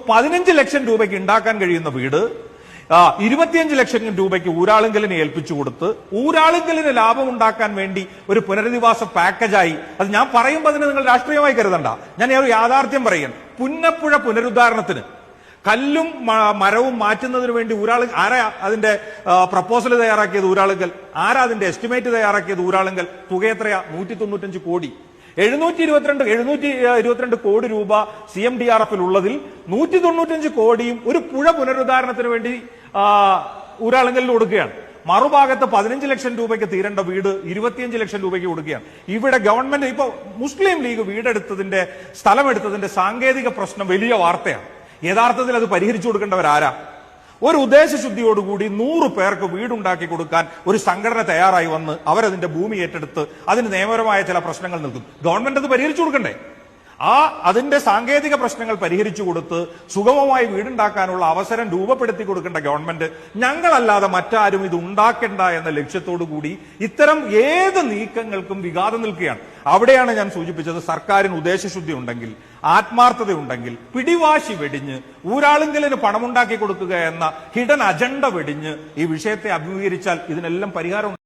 15 ലക്ഷം രൂപയ്ക്ക് ഉണ്ടാക്കാൻ കഴിയുന്ന വീട് 25 ലക്ഷം രൂപയ്ക്ക് ഊരാളുങ്കലിനെ ഏൽപ്പിച്ചു കൊടുത്ത് ഊരാളുങ്കലിന് ലാഭം ഉണ്ടാക്കാൻ വേണ്ടി ഒരു പുനരധിവാസ പാക്കേജായി, അത് ഞാൻ പറയുമ്പോൾ അതിന് നിങ്ങൾ രാഷ്ട്രീയമായി കരുതണ്ട, ഞാൻ ഒരു യാഥാർത്ഥ്യം പറയാൻ. പുന്നപ്പുഴ പുനരുദ്ധാരണത്തിന് കല്ലും മരവും മാറ്റുന്നതിന് വേണ്ടി ആരാ അതിന്റെ പ്രപ്പോസൽ തയ്യാറാക്കിയത്? ഊരാളുങ്കൽ. ആരാ അതിന്റെ എസ്റ്റിമേറ്റ് തയ്യാറാക്കിയത്? ഊരാളുങ്കൽ. തുക എത്രയാ? 195 കോടി. 722 കോടി രൂപ CMDRF ഉള്ളതിൽ 195 കോടിയും ഒരു പുഴ പുനരുദ്ധാരണത്തിന് വേണ്ടി ഊരാളുങ്കലിൽ കൊടുക്കുകയാണ്. മറുഭാഗത്ത് 15 ലക്ഷം രൂപയ്ക്ക് തീരേണ്ട വീട് 25 ലക്ഷം രൂപയ്ക്ക് കൊടുക്കുകയാണ്. ഇവിടെ ഗവൺമെന്റ് ഇപ്പൊ മുസ്ലിം ലീഗ് വീടെടുത്തതിന്റെ സ്ഥലമെടുത്തതിന്റെ സാങ്കേതിക പ്രശ്നം വലിയ വാർത്തയാണ്. യഥാർത്ഥത്തിൽ അത് പരിഹരിച്ചു കൊടുക്കേണ്ടവരാരാ? ഒരു ഉദ്ദേശശുദ്ധിയോടുകൂടി 100 പേർക്ക് വീടുണ്ടാക്കി കൊടുക്കാൻ ഒരു സംഘടന തയ്യാറായി വന്ന് അവരതിന്റെ ഭൂമി ഏറ്റെടുത്ത് അതിന് നിയമപരമായ ചില പ്രശ്നങ്ങൾ നിൽക്കും. ഗവൺമെന്റ് അത് പരിഹരിച്ചു കൊടുക്കണ്ടേ? അതിന്റെ സാങ്കേതിക പ്രശ്നങ്ങൾ പരിഹരിച്ചു കൊടുത്ത് സുഗമമായി വീടുണ്ടാക്കാനുള്ള അവസരം രൂപപ്പെടുത്തി കൊടുക്കേണ്ട ഗവൺമെന്റ് ഞങ്ങളല്ലാതെ മറ്റാരും ഇത് ഉണ്ടാക്കേണ്ട എന്ന ലക്ഷ്യത്തോടു കൂടി ഇത്തരം ഏത് നീക്കങ്ങൾക്കും വിഘാതം നിൽക്കുകയാണ്. അവിടെയാണ് ഞാൻ സൂചിപ്പിച്ചത്, സർക്കാരിന് ഉദ്ദേശശുദ്ധി ഉണ്ടെങ്കിൽ, ആത്മാർത്ഥതയുണ്ടെങ്കിൽ, പിടിവാശി വെടിഞ്ഞ് ഊരാളുങ്കലിന് പണമുണ്ടാക്കി കൊടുക്കുക എന്ന ഹിഡൻ അജണ്ട വെടിഞ്ഞ് ഈ വിഷയത്തെ അഭിമുഖീകരിച്ചാൽ ഇതിനെല്ലാം പരിഹാരം